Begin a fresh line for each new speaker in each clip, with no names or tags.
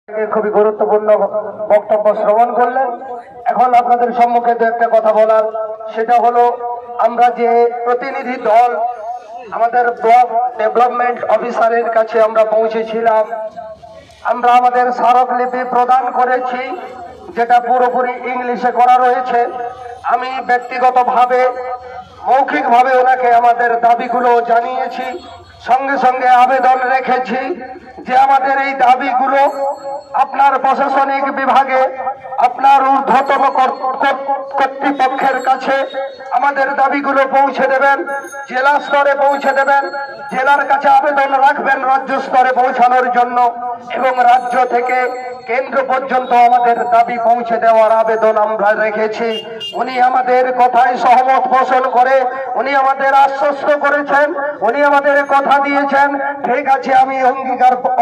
খুবই গুরুত্বপূর্ণ বক্তব্য শ্রবণ করলেন। এখন আপনাদের সম্মুখে দু একটা কথা বলার, সেটা হলো আমরা যে প্রতিনিধি দল আমাদের ব্লক ডেভেলপমেন্ট অফিসারের কাছে আমরা পৌঁছেছিলাম, আমরা আমাদের স্মারকলিপি প্রদান করেছি, যেটা পুরোপুরি ইংলিশে করা রয়েছে। আমি ব্যক্তিগতভাবে মৌখিকভাবে ওনাকে আমাদের দাবিগুলো জানিয়েছি, সঙ্গে সঙ্গে আবেদন রেখেছি যে আমাদের এই দাবিগুলো আপনার প্রশাসনিক বিভাগে আপনার ঊর্ধ্বতন কর্তৃপক্ষের কাছে আমাদের দাবিগুলো পৌঁছে দেবেন, জেলা স্তরে পৌঁছে দেবেন, জেলার কাছে আবেদন রাখবেন রাজ্য স্তরে পৌঁছানোর জন্য, এবং রাজ্য থেকে কেন্দ্র পর্যন্ত আমাদের দাবি পৌঁছে দেওয়ার আবেদন আমরা রেখেছি। উনি আমাদের কথায় সহমত পোষণ করে উনি আমাদের আশ্বস্ত করেছেন, উনি আমাদের কথা দিয়েছেন, ঠিক আছে আমি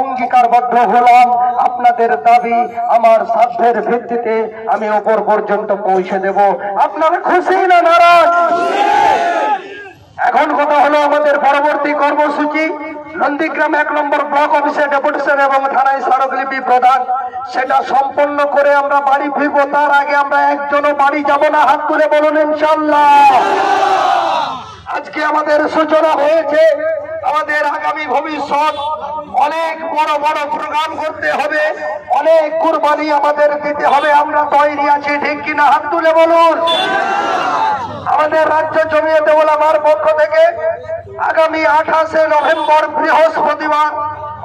অঙ্গীকারবদ্ধ হলাম, আপনাদের দাবি আমার সাধ্যের ভিত্তিতে আমি ওপর পর্যন্ত পৌঁছে দেব। আপনারা খুশি না নারাজ? এখন কথা হলো আমাদের পরবর্তী কর্মসূচি নন্দীগ্রাম 1 নম্বর ব্লক অফিসে ডেপুটেশন এবং থানায় স্মারকলিপি প্রদান, সেটা সম্পন্ন করে আমরা বাড়ি ফিরব। তার আগে আমরা একজনও বাড়ি যাব না, হাত তুলে বলুন ইনশাআল্লাহ। আজকে আমাদের সূচনা হয়েছে, আমাদের আগামী ভবিষ্যৎ অনেক বড় বড় প্রোগ্রাম করতে হবে, অনেক কুরবানি আমাদের দিতে হবে। আমরা তৈরি আছি, ঠিক কিনা? হাত তুলে বলুন। আমাদের রাজ্য জমিয়তে উলামার পক্ষ থেকে আগামী 28শে নভেম্বর বৃহস্পতিবার,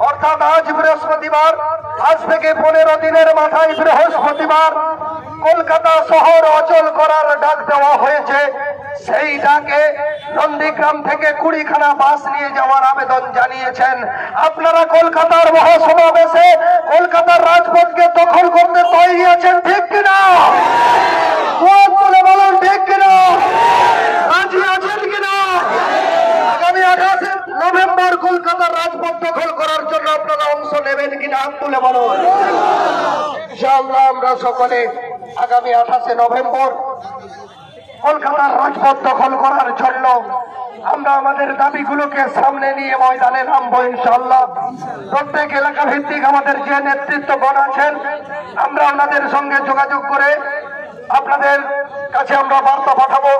অর্থাৎ আজ বৃহস্পতিবার, আজ থেকে 15 দিনের মাথায় বৃহস্পতিবার কলকাতা শহর অচল করার ডাক দেওয়া হয়েছে। সেই ডাকে নন্দীগ্রাম থেকে 20খানা বাস নিয়ে যাওয়ার আবেদন জানিয়েছেন। আপনারা কলকাতার মহাসমাবেশে কলকাতার রাজপথকে দখল করতে তৈরি আছেন, ঠিক কিনা? বলুন ঠিক কিনা? রাজি আছেন কিনা? আগামী 28শে নভেম্বর কলকাতার রাজপথ দখল করার জন্য আপনারা অংশ নেবেন কিনা? হাত তুলে বলুন। ইনশাআল্লাহ আমরা সকলে আগামী 28শে নভেম্বর কলকাতার রাজপথ দখল করার জন্য আমরা আমাদের দাবিগুলোকে সামনে নিয়ে ময়দানে নামবো ইনশাআল্লাহ। প্রত্যেক এলাকা ভিত্তিক আমাদের যে নেতৃত্বগণ আছেন, আমরা ওনাদের সঙ্গে যোগাযোগ করে আপনাদের কাছে আমরা বার্তা পাঠাবো।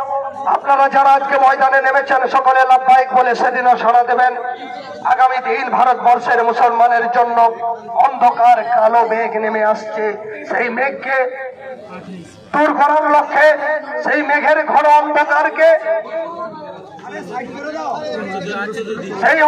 আপনারা যারা আজকে ময়দানে নেমেছেন সকলে লাভবাহিক বলে সেদিনও সাড়া দেবেন। আগামী দিন ভারতবর্ষের মুসলমানের জন্য অন্ধকার কালো মেঘ নেমে আসছে, সেই মেঘকে দূর করার লক্ষ্যে, সেই মেঘের ঘন অন্ধকারকে সেই